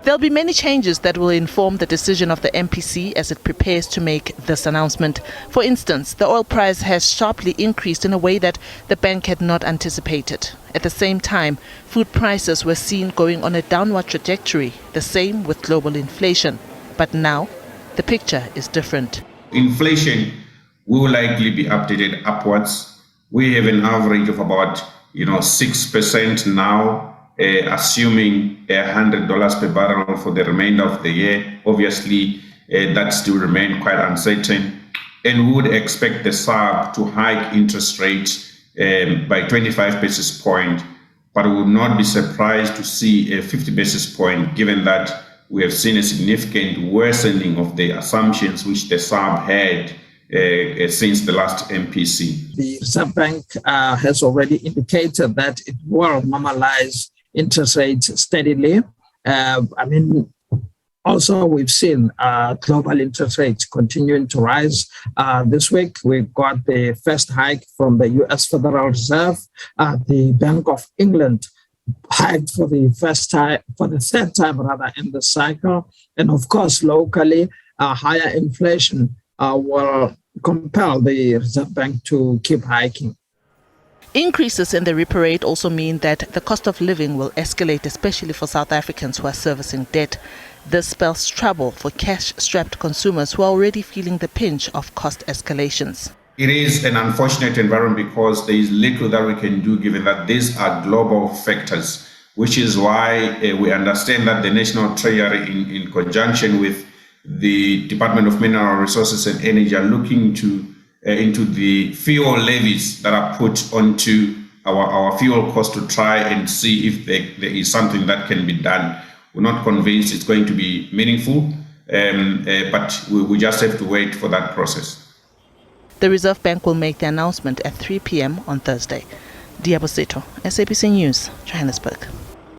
There'll be many changes that will inform the decision of the MPC as it prepares to make this announcement. For instance, the oil price has sharply increased in a way that the bank had not anticipated. At the same time, food prices were seen going on a downward trajectory, the same with global inflation. But now, the picture is different. Inflation will likely be updated upwards. We have an average of about 6% now, assuming $100 per barrel for the remainder of the year. Obviously, that still remains quite uncertain. And we would expect the SARB to hike interest rates by 25 basis points, but we would not be surprised to see a 50 basis point, given that we have seen a significant worsening of the assumptions which the SARB had since the last MPC. The Reserve Bank has already indicated that it will normalize interest rates steadily. Also, we've seen global interest rates continuing to rise. This week, we got the first hike from the U.S. Federal Reserve. The Bank of England hiked for the third time in the cycle. And of course, locally, higher inflation will compel the Reserve Bank to keep hiking. Increases in the repo rate also mean that the cost of living will escalate, especially for South Africans who are servicing debt. This spells trouble for cash-strapped consumers who are already feeling the pinch of cost escalations. It is an unfortunate environment because there is little that we can do given that these are global factors, which is why we understand that the National Treasury, in conjunction with the Department of Mineral Resources and Energy, are looking into the fuel levies that are put onto our fuel cost to try and see if there is something that can be done. We're not convinced it's going to be meaningful, but we just have to wait for that process. The Reserve Bank will make the announcement at 3 p.m. on Thursday. Diabosito, SABC News, Johannesburg.